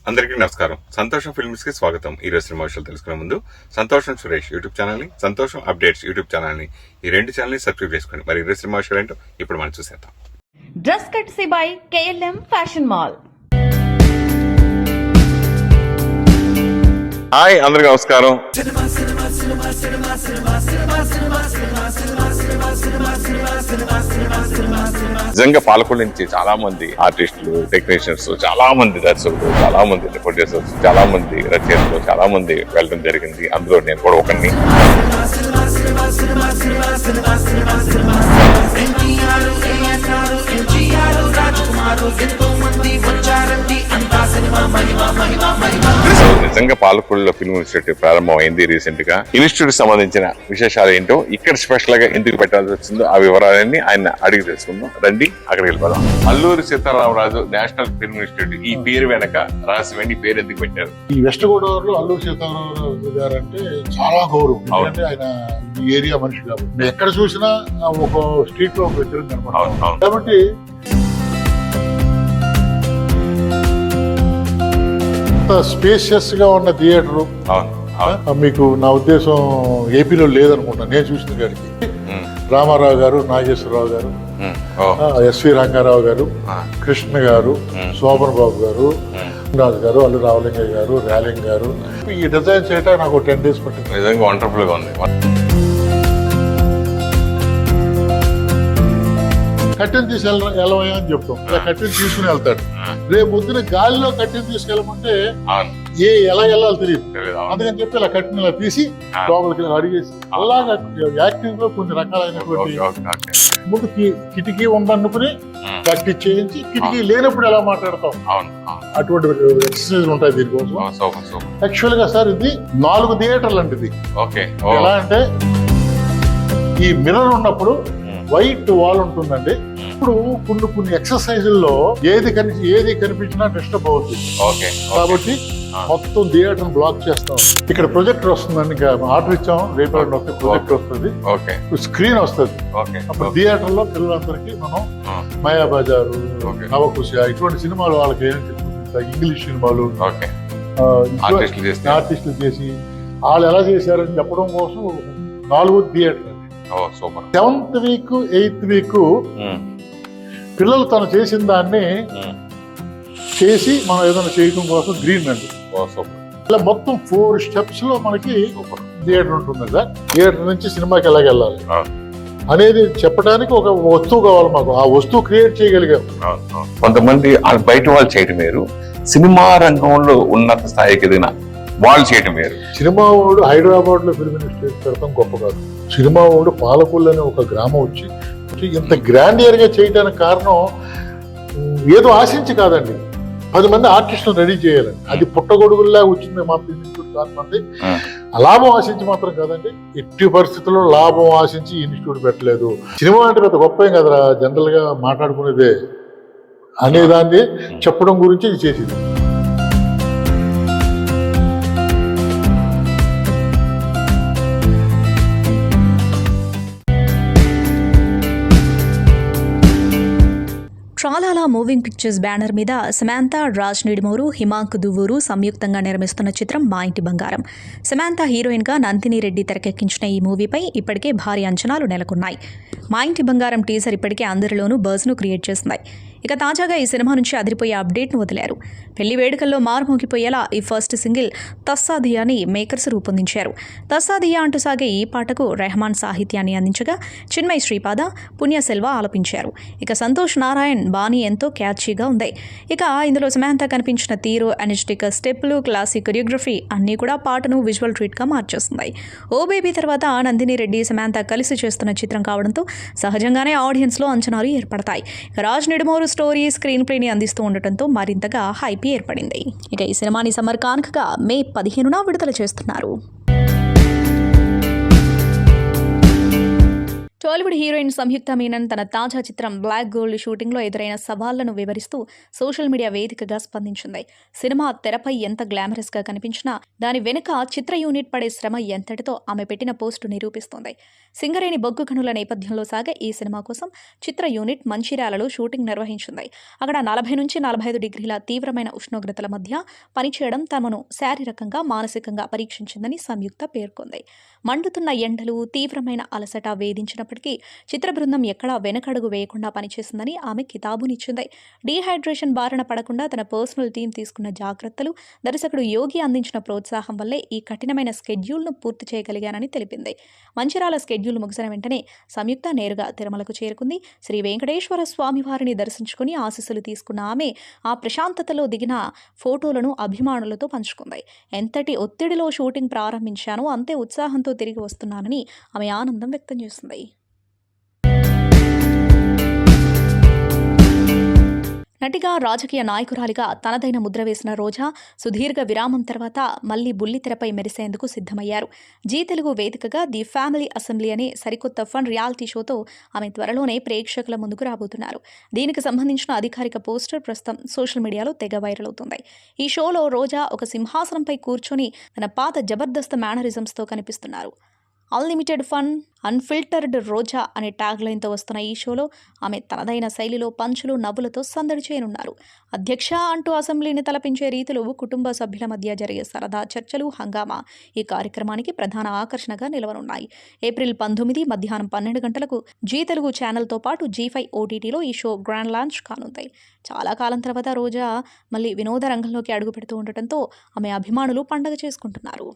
అందరికీ నమస్కారం. సంతోషం ఫిల్మ్స్ కి స్వాగతం. ఈ రోజు సినిమా విషయాలు తెలుసుకునే ముందు సంతోషం సురేష్ యూట్యూబ్ ఛానల్ ని, సంతోషం అప్డేట్స్ యూట్యూబ్ ఛానల్ ని, ఈ రెండు ఛానల్ ని సబ్స్క్రైబ్ చేసుకోండి. మరి ఈ రోజు సినిమా విషయాలు ఏంటో ఇప్పుడు మనం చూసేద్దాం. Dress కట్సీ by KLM fashion mall. Hi, అందరికి నమస్కారం. నిజంగా పాలకొండ నుంచి చాలా మంది ఆర్టిస్టులు, టెక్నీషియన్స్, చాలా మంది దర్శకులు, చాలా మంది ప్రొడ్యూసర్స్, చాలా మంది రచయితలు, చాలా మంది వెళ్ళడం జరిగింది. అందులో నేను కూడా ఒకరిని. నిజంగా పాలకొల్లులో ఫిల్మ్ ఇన్స్టిట్యూట్ ప్రారంభం అయింది రీసెంట్ గా. ఇన్స్టిట్యూట్ సంబంధించిన విశేషాలు ఏంటో, ఇక్కడ స్పెషల్ గా ఎందుకు పెట్టాల్సి వచ్చిందో ఆ వివరాలన్నీ ఆయన అడిగి తెలుసుకుందాం. రండి, అక్కడికి వెళ్ళిపోదాం. Alluri Sitaramaraju national film institute, ఈ పేరు వెనక రహస్యమైన పేరు ఎందుకు పెట్టారు? ఈ వెస్ట్ గోదావరిలో అల్లూరి సీతారామరాజు గారు అంటే చాలా గౌరవం. ఎందుకంటే ఆయన ఈ ఏరియా మనిషి కాబట్టి ఎక్కడ చూసినా ఒక స్ట్రీట్ లో ఒక వ్యక్తి కనపడతాం. కాబట్టి స్పేషియస్ గా ఉన్న థియేటర్ మీకు నా ఉద్దేశం ఏపీలో లేదనుకుంటా నేను చూసిన గారికి. రామారావు గారు, నాగేశ్వరరావు గారు, ఎస్వి రంగారావు గారు, కృష్ణ గారు, శోభన్ బాబు గారు, రాజు గారు, అల్లు రావలింగయ్య గారు, ర్యాలింగ్ గారు, ఈ డిజైన్ చేయడానికి నాకు 10 days పట్టింది. నిజంగా వండర్ఫుల్ గా ఉంది. కట్టెను తీసి వెళ్ళవయ్యా అని చెప్తాం. కట్టెను తీసుకుని వెళ్తాడు. రేపు పొద్దున గాలిలో కట్టెను తీసుకెళ్ళమంటే ఎలా వెళ్ళాలి తెలియదు. అందుకని చెప్పి ఇలా కట్టెను ఇలా తీసి లోపలికి అడిగేసి అలాగా యాక్టింగ్ లో కొన్ని రకాలైనటువంటి ముందు కిటికీ ఉందనుకుని కట్టి చేయించి కిటికీ లేనప్పుడు ఎలా మాట్లాడతాం అటువంటి ఎక్సర్సైజ్ ఉంటాయి దీనికోసం. యాక్చువల్ గా సార్ ఇది 4 థియేటర్లు అంటే ఇది ఎలా అంటే ఈ మిర్రర్ ఉన్నప్పుడు వైట్ వాల్ ఉంటుందండి. ఇప్పుడు కొన్ని ఎక్సర్సైజుల్లో ఏది కనిపించినా డిస్టర్బ్ అవుతుంది. కాబట్టి మొత్తం థియేటర్ బ్లాక్ చేస్తాం. ఇక్కడ ప్రొజెక్టర్ వస్తుందండి. ఇంకా ఆర్డర్ ఇచ్చాం, రేపు వస్తే ప్రొజెక్టర్ వస్తుంది, స్క్రీన్ వస్తుంది. అప్పుడు థియేటర్ లో పిల్లలందరికీ మనం మాయాబజారు, నవకుశ ఇటువంటి సినిమాలు వాళ్ళకి ఏం చెప్తుంది, ఇంగ్లీష్ సినిమాలు ఆర్టిస్టులు చేసి వాళ్ళు ఎలా చేశారని చెప్పడం కోసం 4వ theatre. 7th week 8th week పిల్లలు తను చేసిన దాన్ని చేసి మనం ఏదైనా చేయడం కోసం గ్రీన్ అండి. ఇలా మొత్తం 4 steps లో మనకి థియేటర్ ఉంటుంది సార్. థియేటర్ నుంచి సినిమాకి ఎలాగెళ్ళాలి అనేది చెప్పడానికి ఒక వస్తువు కావాలి మాకు. ఆ వస్తువు క్రియేట్ చేయగలిగాం. కొంతమంది బయట వాళ్ళు చేయటం వేరు, సినిమా రంగంలో ఉన్నత స్థాయికి ఎదిగిన వాళ్ళు చేయటం వేరు. సినిమా వాడు హైదరాబాద్ లో ఫిల్మ్ ఇన్స్టిట్యూట్ పెడతాం గొప్ప కాదు. సినిమా వాడు పాలకొల్లు అనే ఒక గ్రామం వచ్చి ఇంత గ్రాండియర్ గా చేయడానికి కారణం ఏదో ఆశించి కాదండి. 10 మంది ఆర్టిస్టులు రెడీ చేయాలి. అది పుట్టగొడుగుల్లా వచ్చింది మా ఫిల్మ్ ఇన్స్టిట్యూట్. కాకపోతే లాభం ఆశించి మాత్రం కాదండి. ఎట్టి పరిస్థితుల్లో లాభం ఆశించి ఇన్స్టిట్యూట్ పెట్టలేదు. సినిమా అంటే పెద్ద గొప్ప ఏం కదరా, జనరల్ గా మాట్లాడుకునేదే అనేదాన్ని చెప్పడం గురించి ఇది చేసింది. ట్రాలాలా మూవింగ్ పిక్చర్స్ బ్యానర్ మీద సమాంతా, రాజ్ నిడుమూరు, హిమాంక్ దువ్వూరు సంయుక్తంగా నిర్మిస్తున్న చిత్రం మా ఇంటి బంగారం. సమాంతా హీరోయిన్గా నందిని రెడ్డి తెరకెక్కించిన ఈ మూవీపై ఇప్పటికే భారీ అంచనాలు నెలకొన్నాయి. మా ఇంటి బంగారం టీజర్ ఇప్పటికే అందరిలోనూ బజ్ను క్రియేట్ చేసింది. ఇక తాజాగా ఈ సినిమా నుంచి అదిరిపోయే అప్డేట్ను వదిలారు. పెళ్లి వేడుకల్లో మారుమోగిపోయేలా ఈ ఫస్ట్ సింగిల్ తస్సాదియాని మేకర్స్ రూపొందించారు. తస్సాదియా అంటూ సాగే ఈ పాటకు రెహమాన్ సాహిత్యాన్ని అందించగా చిన్మయ్ శ్రీపాద, పుణ్యసెల్వ ఆలపించారు. ఇక సంతోష్ నారాయణ్ బాణీ ఎంతో క్యాచీగా ఉంది. ఇక ఇందులో సమాంతా కనిపించిన తీరు, ఎనర్జెటిక్ స్టెప్పులు, క్లాసిక్ కొరియోగ్రఫీ అన్నీ కూడా పాటను విజువల్ ట్రీట్గా మార్చేస్తున్నాయి. ఓ బేబీ తర్వాత నందిని రెడ్డి, సమాంతా కలిసి చేస్తున్న చిత్రం కావడంతో సహజంగానే ఆడియన్స్లో అంచనాలు ఏర్పడతాయి. ఇక రాజ్ నిడుమూరు స్టోరీ, స్క్రీన్ ప్లేని అందిస్తూ ఉండటంతో మరింతగా హైప్ ఏర్పడింది. ఇక ఈ సినిమాని సమ్మర్ కానుకగా మే 15న విడుదల చేస్తున్నారు. టాలీవుడ్ హీరోయిన్ సంయుక్త మీనన్ తన తాజా చిత్రం బ్లాక్ గోల్డ్ షూటింగ్లో ఎదురైన సవాళ్లను వివరిస్తూ సోషల్ మీడియా వేదికగా స్పందించింది. సినిమా తెరపై ఎంత గ్లామరస్గా కనిపించినా దాని వెనుక చిత్ర యూనిట్ పడే శ్రమ ఎంతటితో ఆమె పెట్టిన పోస్టు నిరూపిస్తోంది. సింగరేణి బొగ్గు గనుల నేపథ్యంలో సాగే ఈ సినిమా కోసం చిత్ర యూనిట్ మంచిర్యాలలో షూటింగ్ నిర్వహించింది. అక్కడ 40 నుంచి 45 డిగ్రీల తీవ్రమైన ఉష్ణోగ్రతల మధ్య పనిచేయడం తమను శారీరకంగా మానసికంగా పరీక్షించిందని సంయుక్త పేర్కొంది. మండుతున్న ఎండలు, తీవ్రమైన అలసట వేధించినప్పటికీ చిత్ర బృందం ఎక్కడా వెనకడుగు వేయకుండా పనిచేసిందని ఆమె కితాబునిచ్చింది. డీహైడ్రేషన్ బారిన పడకుండా తన పర్సనల్ టీం తీసుకున్న జాగ్రత్తలు, దర్శకుడు యోగి అందించిన ప్రోత్సాహం వల్లే ఈ కఠినమైన స్కెడ్యూల్ను పూర్తి చేయగలిగానని తెలిపింది. మంచిర్యాల స్కెడ్యూల్ ముగిసిన వెంటనే సంయుక్త నేరుగా తిరుమలకు చేరుకుంది. శ్రీ వెంకటేశ్వర స్వామివారిని దర్శించుకుని ఆశీస్సులు తీసుకున్న ఆమె ఆ ప్రశాంతతలో దిగిన ఫోటోలను అభిమానులతో పంచుకుంది. ఎంతటి ఒత్తిడిలో షూటింగ్ ప్రారంభించానో అంతే ఉత్సాహంతో తిరిగి వస్తున్నానని ఆమె ఆనందం వ్యక్తం చేసింది. నటిగా, రాజకీయ నాయకురాలిగా తనదైన ముద్ర వేసిన రోజా సుదీర్ఘ విరామం తర్వాత మళ్లీ బుల్లితెరపై మెరిసేందుకు సిద్ధమయ్యారు. జీ తెలుగు వేదికగా ది ఫ్యామిలీ అసెంబ్లీ అనే సరికొత్త ఫన్ రియాలిటీ షోతో ఆమె త్వరలోనే ప్రేక్షకుల ముందుకు రాబోతున్నారు. దీనికి సంబంధించిన అధికారిక పోస్టర్ ప్రస్తుతం సోషల్ మీడియాలో తెగ వైరల్ అవుతుంది. ఈ షోలో రోజా ఒక సింహాసనంపై కూర్చొని తన పాత జబర్దస్త్ మేనరిజమ్స్తో కనిపిస్తున్నారు. అన్లిమిటెడ్ ఫన్, అన్ఫిల్టర్డ్ రోజా అనే ట్యాగ్ లైన్తో వస్తున్న ఈ షోలో ఆమె తనదైన శైలిలో పంచులు, నవ్వులతో సందడి చేయనున్నారు. అధ్యక్ష అంటూ అసెంబ్లీని తలపించే రీతిలో కుటుంబ సభ్యుల మధ్య జరిగే సరదా చర్చలు, హంగామా ఈ కార్యక్రమానికి ప్రధాన ఆకర్షణగా నిలవనున్నాయి. ఏప్రిల్ 19 మధ్యాహ్నం 12 గంటలకు జీ తెలుగు ఛానల్తో పాటు G5 OTTలో ఈ షో గ్రాండ్ లాంచ్ కానుంది. చాలా కాలం తర్వాత రోజా మళ్ళీ వినోద రంగంలోకి అడుగు పెడుతూ ఉండటంతో ఆమె అభిమానులు పండగ చేసుకుంటున్నారు.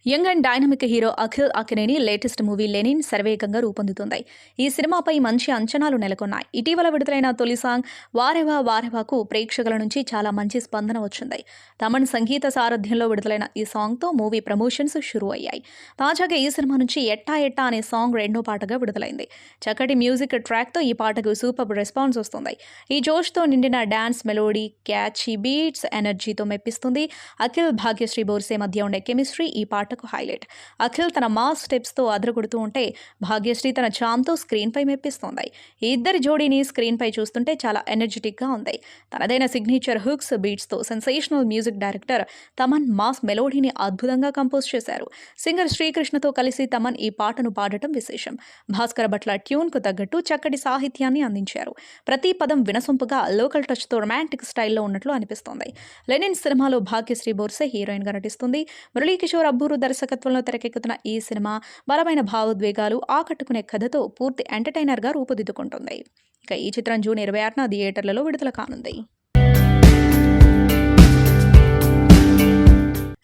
Young and dynamic hero Akhil Akkineni latest movie Lenin శరవేగంగా రూపొందుతుంది. ఈ సినిమాపై మంచి అంచనాలు నెలకొన్నాయి. ఇటీవల విడుదలైన తొలి సాంగ్ వారెవా వారెవాకు ప్రేక్షకుల నుంచి చాలా మంచి స్పందన వచ్చింది. తమన్ సంగీత సారథ్యంలో విడుదలైన ఈ సాంగ్తో మూవీ ప్రమోషన్స్ షురూ అయ్యాయి. తాజాగా ఈ సినిమా నుంచి ఎట్టా ఎట్టా అనే సాంగ్ రెండో పాటగా విడుదలైంది. చక్కటి మ్యూజిక్ ట్రాక్తో ఈ పాటకు సూపర్ రెస్పాన్స్ వస్తుంది. ఈ జోష్తో నిండిన డాన్స్ మెలోడీ, క్యాచీ బీట్స్ ఎనర్జీతో మెప్పిస్తుంది. అఖిల్, భాగ్యశ్రీ బోర్సే మధ్య ఉండే కెమిస్ట్రీ ఈ పాట హైలైట్. అఖిల్ తన మాస్ స్టెప్స్తో అదరగొడుతూ ఉంటే భాగ్యశ్రీ తన చామ్తో స్క్రీన్పై మెప్పిస్తోంది. ఈ ఇద్దరి జోడీని స్క్రీన్పై చూస్తుంటే చాలా ఎనర్జెటిక్గా ఉంది. తనదైన సిగ్నేచర్ హుక్స్, బీట్స్తో sensational music director Thaman mass మెలోడీని అద్భుతంగా కంపోజ్ చేశారు. సింగర్ శ్రీకృష్ణతో కలిసి తమన్ ఈ పాటను పాడటం విశేషం. భాస్కర్ భట్ల ట్యూన్కు తగ్గట్టు చక్కటి సాహిత్యాన్ని అందించారు. ప్రతి పదం వినసొంపుగా లోకల్ టచ్తో రొమాంటిక్ స్టైల్లో ఉన్నట్లు అనిపిస్తోంది. లెనిన్ సినిమాలో భాగ్యశ్రీ బోర్సే హీరోయిన్గా నటిస్తుంది. మురళీకిషోర్ అబ్బూరు దర్శకత్వంలో తెరకెక్కుతున్న ఈ సినిమా బలమైన భావోద్వేగాలు, ఆకట్టుకునే కథతో పూర్తి ఎంటర్టైనర్గా రూపుదిద్దుకుంటుంది. ఇక ఈ చిత్రం జూన్ 26న థియేటర్లలో విడుదల కానుంది.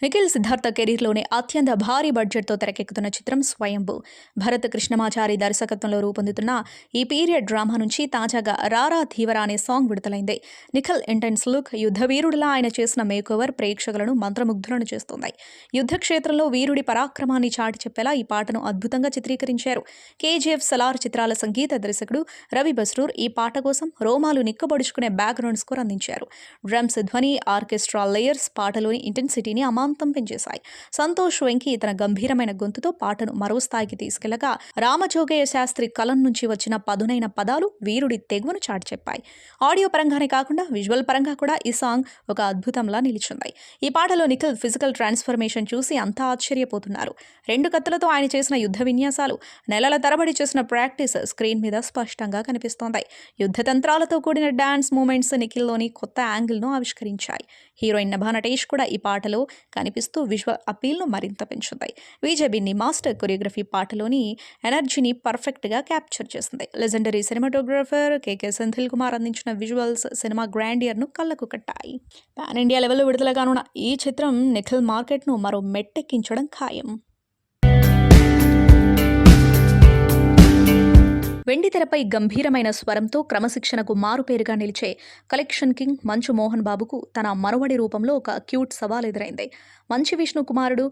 నిఖిల్ సిద్ధార్థ కెరీర్లోనే అత్యంత భారీ బడ్జెట్తో తెరకెక్కుతున్న చిత్రం స్వయంభూ. భరత్ కృష్ణమాచారి దర్శకత్వంలో రూపొందుతున్న ఈ పీరియడ్ డ్రామా నుంచి తాజాగా రారా ధీవరా అనే సాంగ్ విడుదలైంది. నిఖిల్ ఇంటెన్స్ లుక్, యుద్ధవీరుడిలా ఆయన చేసిన మేకోవర్ ప్రేక్షకులను మంత్రముగ్ధులను చేస్తుంది. యుద్ధ క్షేత్రంలో వీరుడి పరాక్రమాన్ని చాటి చెప్పేలా ఈ పాటను అద్భుతంగా చిత్రీకరించారు. KGF, సలార్ చిత్రాల సంగీత దర్శకుడు రవి బస్రూర్ ఈ పాట కోసం రోమాలు నిక్కబొడుచుకునే బ్యాక్గ్రౌండ్ స్కోర్ అందించారు. డ్రమ్స్ ధ్వని, ఆర్కెస్ట్రా లేయర్స్ పాటలోని ఇంటెన్సిటీని పెంచేశాయి. సంతోష్ వెంకీ తన గంభీరమైన గొంతుతో పాటను మరో స్థాయికి తీసుకెళ్లగా, రామజోగయ్య శాస్త్రి కలం నుంచి వచ్చిన పదునైన పదాలు వీరుడి తెగువను చాటి చెప్పాయి. ఆడియో పరంగానే కాకుండా విజువల్ పరంగా కూడా ఈ సాంగ్ ఒక అద్భుతంలా నిలిచింది. ఈ పాటలో నిఖిల్ ఫిజికల్ ట్రాన్స్ఫర్మేషన్ చూసి అంతా ఆశ్చర్యపోతున్నారు. 2 కత్తులతో ఆయన చేసిన యుద్ధ విన్యాసాలు, నెలల తరబడి చేసిన ప్రాక్టీస్ స్క్రీన్ మీద స్పష్టంగా కనిపిస్తోంది. యుద్ధ తంత్రాలతో కూడిన డాన్స్ మూమెంట్స్ నిఖిల్లోని కొత్త యాంగిల్ను ఆవిష్కరించాయి. హీరోయిన్ నభా నటేష్ కూడా ఈ పాటలో కనిపిస్తూ విజువల్ అపీల్ను మరింత పెంచుంది. విజయబిన్ని మాస్టర్ కొరియోగ్రఫీ పాటలోని ఎనర్జీని పర్ఫెక్ట్గా క్యాప్చర్ చేసింది. Legendary cinematographer KK Senthil Kumar అందించిన విజువల్స్ సినిమా గ్రాండియర్ను కళ్ళకు కట్టాయి. పాన్ ఇండియా లెవెల్లో విడుదలగానున్న ఈ చిత్రం నిఖిల్ మార్కెట్ను మరో మెట్టెక్కించడం ఖాయం. వెండితెరపై గంభీరమైన స్వరంతో క్రమశిక్షణకు మారుపేరుగా నిలిచే కలెక్షన్ కింగ్ మంచు మోహన్ బాబుకు తన మనవడి రూపంలో ఒక క్యూట్ సవాల్ ఎదురైంది. మంచు విష్ణు కుమారుడు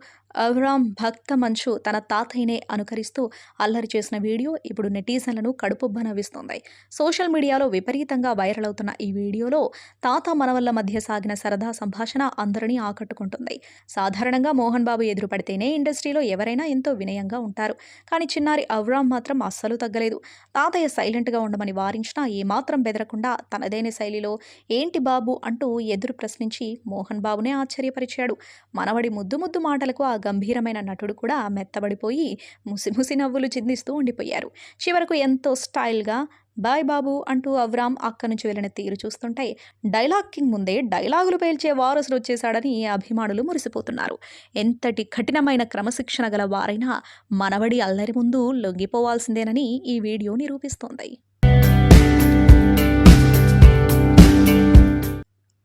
అవ్రామ్ భక్త మంచు తన తాతయ్యనే అనుకరిస్తూ అల్లరి చేసిన వీడియో ఇప్పుడు నెటిజన్లను కడుపుబ్బ నవ్విస్తోంది. సోషల్ మీడియాలో విపరీతంగా వైరల్ అవుతున్న ఈ వీడియోలో తాత మనవళ్ల మధ్య సాగిన సరదా సంభాషణ అందరినీ ఆకట్టుకుంటుంది. సాధారణంగా మోహన్ బాబు ఎదురుపడితేనే ఇండస్ట్రీలో ఎవరైనా ఎంతో వినయంగా ఉంటారు. కానీ చిన్నారి అవ్రామ్ మాత్రం అస్సలు తగ్గలేదు. తాతయ్య సైలెంట్గా ఉండమని వారించినా ఏమాత్రం బెదరకుండా తనదైన శైలిలో ఏంటి బాబు అంటూ ఎదురు ప్రశ్నించి మోహన్ బాబునే ఆశ్చర్యపరిచాడు. మనవడి ముద్దు ముద్దు మాటలకు ఆ గంభీరమైన నటుడు కూడా మెత్తబడిపోయి ముసిముసి నవ్వులు చిందిస్తూ ఉండిపోయారు. చివరకు ఎంతో స్టైల్గా బాయ్ బాబు అంటూ అవ్రామ్ అక్క నుంచి వెళ్ళిన తీరు చూస్తుంటే డైలాగ్ కింగ్ ముందే డైలాగులు పేల్చే వారసుడు వచ్చేశాడని అభిమానులు మురిసిపోతున్నారు. ఎంతటి కఠినమైన క్రమశిక్షణ గల వారైనా మనవడి అల్లరి ముందు లొంగిపోవాల్సిందేనని ఈ వీడియో నిరూపిస్తోంది.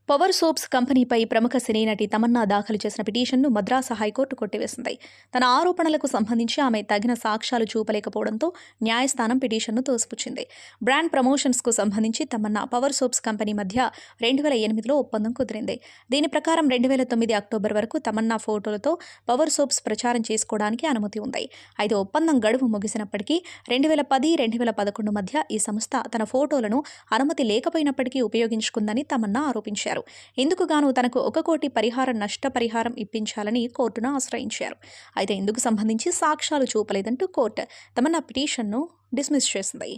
పవర్ సోప్స్ కంపెనీపై ప్రముఖ సినీ నటి తమన్నా దాఖలు చేసిన పిటిషన్ను మద్రాసు హైకోర్టు కొట్టివేసింది. తన ఆరోపణలకు సంబంధించి ఆమె తగిన సాక్ష్యాలు చూపలేకపోవడంతో న్యాయస్థానం పిటిషన్ను తోసిపుచ్చింది. బ్రాండ్ ప్రమోషన్స్కు సంబంధించి తమన్నా పవర్ సోప్స్ కంపెనీ మధ్య 2008లో ఒప్పందం కుదిరింది. దీని ప్రకారం 2009 అక్టోబర్ వరకు తమన్నా ఫోటోలతో పవర్ సోప్స్ ప్రచారం చేసుకోవడానికి అనుమతి ఉంది. అయితే ఒప్పందం గడువు ముగిసినప్పటికీ 2010-2011 మధ్య ఈ సంస్థ తన ఫోటోలను అనుమతి లేకపోయినప్పటికీ ఉపయోగించుకుందని తమన్నా ఆరోపించారు. ఇందుకు గాను తనకు 1 కోటి నష్టపరిహారం ఇప్పించాలని కోర్టును ఆశ్రయించారు. అయితే ఇందుకు సంబంధించి సాక్ష్యాలు చూపలేదంటూ కోర్టు తమన్నా పిటిషన్ను డిస్మిస్ చేసింది.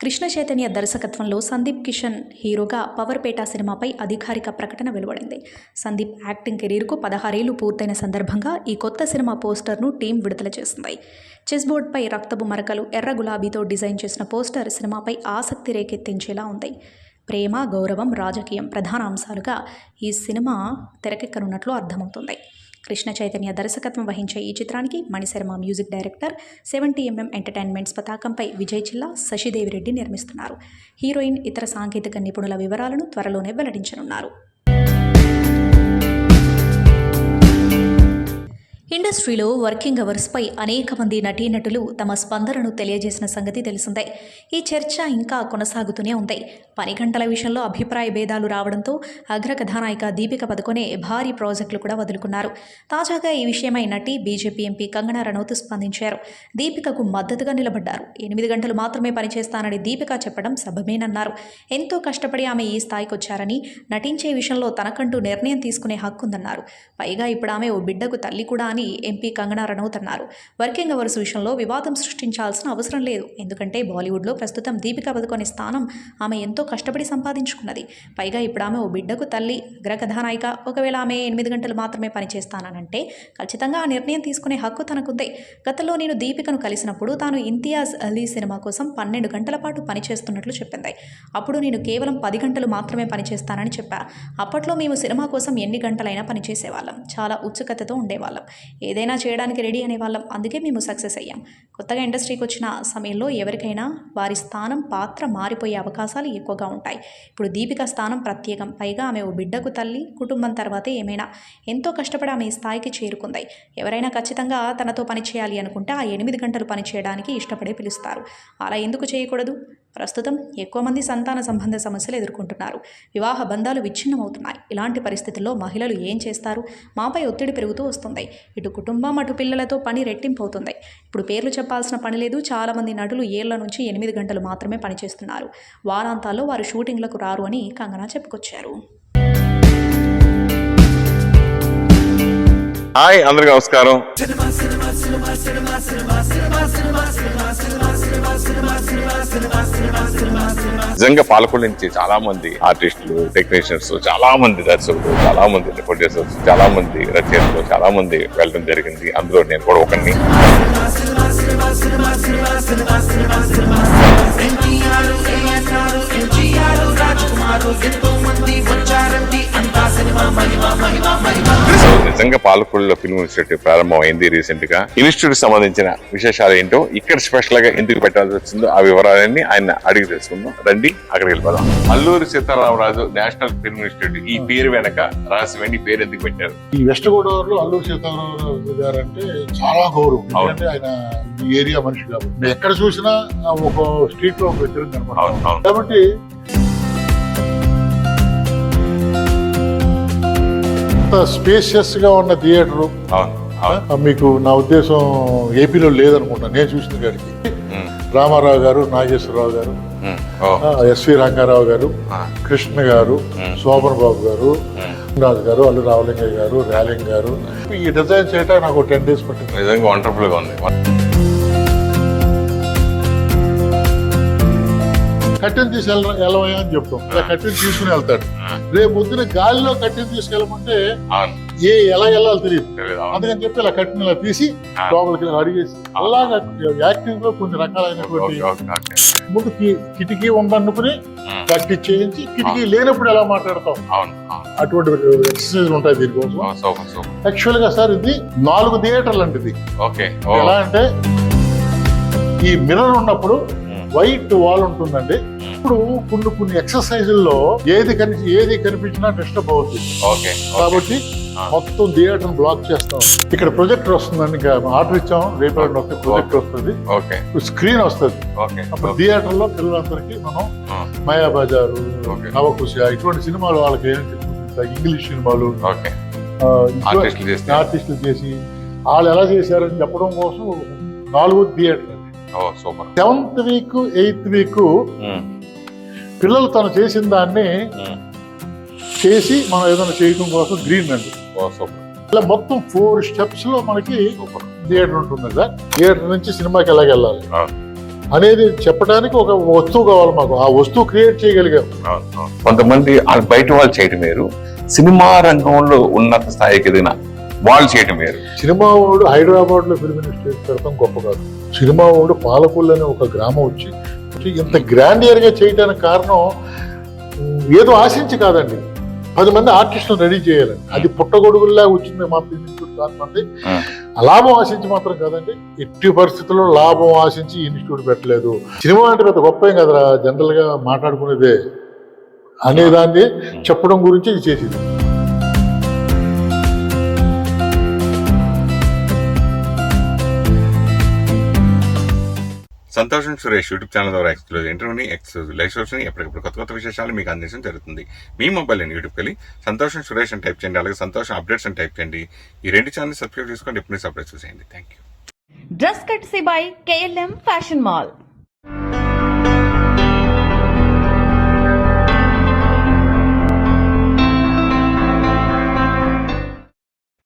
కృష్ణ చైతన్య దర్శకత్వంలో సందీప్ కిషన్ హీరోగా పవర్పేట సినిమాపై అధికారిక ప్రకటన వెలువడింది. సందీప్ యాక్టింగ్ కెరీర్కు 16 ఏళ్లు పూర్తయిన సందర్భంగా ఈ కొత్త సినిమా పోస్టర్ను టీం విడుదల చేసింది. చెస్ బోర్డ్పై రక్తపు మరకలు ఎర్ర గులాబీతో డిజైన్ చేసిన పోస్టర్ సినిమాపై ఆసక్తి రేకెత్తించేలా ఉంది. ప్రేమ, గౌరవం, రాజకీయం ప్రధాన అంశాలుగా ఈ సినిమా తెరకెక్కనున్నట్లు అర్థమవుతుంది. కృష్ణ చైతన్య దర్శకత్వం వహించే ఈ చిత్రానికి Mani Sharma music director, 70mm entertainments పతాకంపై విజయ్ చిల్లా, శశిదేవిరెడ్డి నిర్మిస్తున్నారు. హీరోయిన్, ఇతర సాంకేతిక నిపుణుల వివరాలను త్వరలోనే వెల్లడించనున్నారు. ఇండస్ట్రీలో వర్కింగ్ అవర్స్పై అనేక మంది నటీనటులు తమ స్పందనను తెలియజేసిన సంగతి తెలిసిందే. ఈ చర్చ ఇంకా కొనసాగుతూనే ఉంది. పని గంటల విషయంలో అభిప్రాయ భేదాలు రావడంతో అగ్ర కథానాయిక దీపిక పదుకొనే భారీ ప్రాజెక్టులు కూడా వదులుకున్నారు. తాజాగా ఈ విషయమై నటి, బీజేపీ ఎంపీ కంగనా రనౌత్ స్పందించారు. దీపికకు మద్దతుగా నిలబడ్డారు. 8 గంటలు మాత్రమే పనిచేస్తానని దీపిక చెప్పడం సబమేనన్నారు. ఎంతో కష్టపడి ఆమె ఈ స్థాయికి వచ్చారని, నటించే విషయంలో తనకంటూ నిర్ణయం తీసుకునే హక్కుందన్నారు. పైగా ఇప్పుడు ఆమె ఓ బిడ్డకు తల్లి కూడా అని ఎంపీ కంగనా రనౌత్ అన్నారు. వర్కింగ్ అవర్స్ విషయంలో వివాదం సృష్టించాల్సిన అవసరం లేదు. ఎందుకంటే బాలీవుడ్లో ప్రస్తుతం దీపికా పదుకొనే స్థానం ఆమె ఎంతో కష్టపడి సంపాదించుకున్నది. పైగా ఇప్పుడు ఆమె ఓ బిడ్డకు తల్లి, అగ్ర కథానాయిక. ఒకవేళ ఆమె 8 గంటలు మాత్రమే పనిచేస్తానంటే ఖచ్చితంగా ఆ నిర్ణయం తీసుకునే హక్కు తనకుంది. గతంలో నేను దీపికను కలిసినప్పుడు తాను ఇంతియాజ్ అలీ సినిమా కోసం 12 గంటల పాటు పనిచేస్తున్నట్లు చెప్పింది. అప్పుడు నేను కేవలం 10 గంటలు మాత్రమే పనిచేస్తానని చెప్పా. అప్పట్లో మేము సినిమా కోసం ఎన్ని గంటలైనా పనిచేసేవాళ్ళం. చాలా ఉత్సుకతతో ఉండేవాళ్ళం. ఏదైనా చేయడానికి రెడీ అనేవాళ్ళం. అందుకే మేము సక్సెస్ అయ్యాం. కొత్తగా ఇండస్ట్రీకి వచ్చిన సమయంలో ఎవరికైనా వారి స్థానం, పాత్ర మారిపోయే అవకాశాలు ఎక్కువగా ఉంటాయి. ఇప్పుడు దీపిక స్థానం ప్రత్యేకం. పైగా ఆమె ఓ బిడ్డకు తల్లి, కుటుంబం తర్వాతే ఏమైనా. ఎంతో కష్టపడి ఆమె ఈ స్థాయికి చేరుకుంది. ఎవరైనా ఖచ్చితంగా తనతో పని చేయాలి అనుకుంటే ఆ 8 గంటలు పని చేయడానికి ఇష్టపడే పిలుస్తారు. అలా ఎందుకు చేయకూడదు? ప్రస్తుతం ఎక్కువ మంది సంతాన సంబంధ సమస్యలు ఎదుర్కొంటున్నారు. వివాహ బంధాలు విచ్ఛిన్నమవుతున్నాయి. ఇలాంటి పరిస్థితుల్లో మహిళలు ఏం చేస్తారు? మాపై ఒత్తిడి పెరుగుతూ వస్తుంది. ఇటు కుటుంబం, అటు పిల్లలతో పని రెట్టింపు అవుతుంది. ఇప్పుడు పేర్లు చెప్పాల్సిన పని లేదు. చాలామంది నటులు ఏళ్ల నుంచి 8 గంటలు మాత్రమే పనిచేస్తున్నారు. వారాంతాల్లో వారు షూటింగ్లకు రారు అని కంగనా చెప్పుకొచ్చారు. హాయ్, అందరికీ నమస్కారం. నిజంగా పాలకొల్లు నుంచి చాలా మంది ఆర్టిస్టులు, టెక్నీషియన్స్, చాలా మంది దర్శకులు, చాలా మంది ప్రొడ్యూసర్స్, చాలా మంది రచయితలు, చాలా మంది వెళ్ళడం జరిగింది. అందులో నేను కూడా ఒకరిని. నిజంగా పాలకొల్లులో ఫిల్మ్ ఇన్స్టిట్యూట్ ప్రారంభమైంది రీసెంట్ గా. ఇన్స్టిట్యూట్ సంబంధించిన విశేషాలు ఏంటో, ఇక్కడ స్పెషల్ గా ఎందుకు పెట్టాల్సి వచ్చిందో ఆ వివరాలన్నీ ఆయన అడిగి తెలుసుకుందాం. రండి, అక్కడికి వెళ్ళిపోదాం. Alluri Sitaramaraju national film institute, ఈ పేరు వెనక రాసి ఈ పేరు ఎందుకు పెట్టారు? ఈ వెస్ట్ గోదావరిలో అల్లూరి సీతారామరాజు గారు అంటే చాలా గౌరవం. ఎందుకంటే ఆయన ఈ ఏరియా మనిషి కాబట్టి ఎక్కడ చూసినా ఒక స్ట్రీట్ లో ఒక వ్యక్తి కనపడతారు. కాబట్టి ఇంత స్పేషియస్ గా ఉన్న థియేటర్ అవును అవును మీకు నా ఉద్దేశం ఏపీలో లేదనుకుంటా నేను చూసిన కాడికి. రామారావు గారు, నాగేశ్వరరావు గారు, ఎస్వి రంగారావు గారు, కృష్ణ గారు, శోభన్ బాబు గారు, రాజు గారు, అల్లు రావలింగయ్య గారు, ర్యాలింగ్ గారు. ఈ డిజైన్ చేయడానికి నాకు 10 days పట్టింది. నిజంగా వండర్ఫుల్ గా ఉంది. కట్టెను తీసి వెళ్ళవయ్యా అని చెప్తాం. ఇలా కట్టెను తీసుకుని వెళ్తాడు. రేపు పొద్దున గాలిలో కట్టెను తీసుకెళ్ళమంటే ఎలా వెళ్ళాలో తెలియదు. అందుకని చెప్పి ఇలా కట్టెను ఇలా తీసి లోపలికి అడిగేసి అలాగా యాక్టింగ్ లో కొన్ని రకాలైనటువంటి ముందు కిటికీ ఉందనుకుని ప్రాక్టీస్ చేయించి కిటికీ లేనప్పుడు ఎలా మాట్లాడతాం అటువంటి ఎక్సర్సైజ్ ఉంటాయి దీనికోసం. యాక్చువల్ గా సార్ ఇది 4 థియేటర్లు అంటే ఇది ఎలా అంటే ఈ మిర్రర్ ఉన్నప్పుడు వైట్ వాల్ ఉంటుందండి. ఇప్పుడు కొన్ని ఎక్సర్సైజుల్లో ఏది కనిపించినా డిస్టర్బ్ అవుతుంది. కాబట్టి మొత్తం థియేటర్ బ్లాక్ చేస్తాం. ఇక్కడ ప్రొజెక్టర్ వస్తుందండి. ఇంకా ఆర్డర్ ఇచ్చాం, రేపు ప్రొజెక్టర్ వస్తుంది, స్క్రీన్ వస్తుంది. అప్పుడు థియేటర్ లో పిల్లలందరికీ మనం మాయాబజారు, నవకుశ ఇటువంటి సినిమాలు వాళ్ళకి ఏంటి ఇంగ్లీష్ సినిమాలు ఆర్టిస్టులు చేసి వాళ్ళు ఎలా చేశారని చెప్పడం కోసం 4 theatre. 7th week 8th week పిల్లలు తను చేసిన దాన్ని చేసి మనం ఏదైనా చేయడం కోసం గ్రీన్ అండి. ఇలా మొత్తం 4 steps లో మనకి థియేటర్ ఉంటుంది సార్. థియేటర్ నుంచి సినిమాకి ఎలాగెళ్ళాలి అనేది చెప్పడానికి ఒక వస్తువు కావాలి మాకు. ఆ వస్తువు క్రియేట్ చేయగలిగాం. కొంతమంది బయట వాళ్ళు చేయటం వేరు, సినిమా రంగంలో ఉన్నత స్థాయికి ఎదిగిన వాళ్ళు చేయటం వేరు. సినిమా వాడు హైదరాబాద్ లో ఫిల్మ్ ఇన్స్టిట్యూట్ పెడతాం గొప్ప కాదు. సినిమా వాడు పాలకొల్లు అనే ఒక గ్రామం వచ్చి ఇంత గ్రాండియర్ గా చేయడానికి కారణం ఏదో ఆశించి కాదండి. 10 మంది ఆర్టిస్టులు రెడీ చేయాలండి. అది పుట్టగొడుగుల్లా వచ్చింది మా ఫిల్మ్ ఇన్స్టిట్యూట్ కాకపోతే. లాభం ఆశించి మాత్రం కాదండి. ఎట్టి పరిస్థితుల్లో లాభం ఆశించి ఇన్స్టిట్యూట్ పెట్టలేదు. సినిమా అంటే పెద్ద గొప్ప ఏం కదా, జనరల్ గా మాట్లాడుకునేదే అనేదాన్ని చెప్పడం గురించి ఇది చేసింది. సంతోషం సురేష్ యూట్యూబ్ ఛానల్ ద్వారా ఎక్స్క్లూజివ్ ఇంటర్వ్యూని, ఎక్స్క్లూజివ్ లైవ్ షోస్ని, ఎప్పటికప్పుడు కొత్త విశేషాలు మీకు అందించడం జరుగుతుంది. మీ మొబైల్ అని యూట్యూబ్కి వెళ్ళి సంతోషం సురేష్ అని టైప్ చేయండి, అలాగే సంతోషం అప్డేట్స్ అని టైప్ చేయండి. ఈ 2 ఛానల్ సబ్స్క్రైబ్ చేసుకోండి, ఎప్పుడు సబ్స్క్రైబ్ చేసేయండి. Thank you. Dress courtesy by KLM Fashion Mall.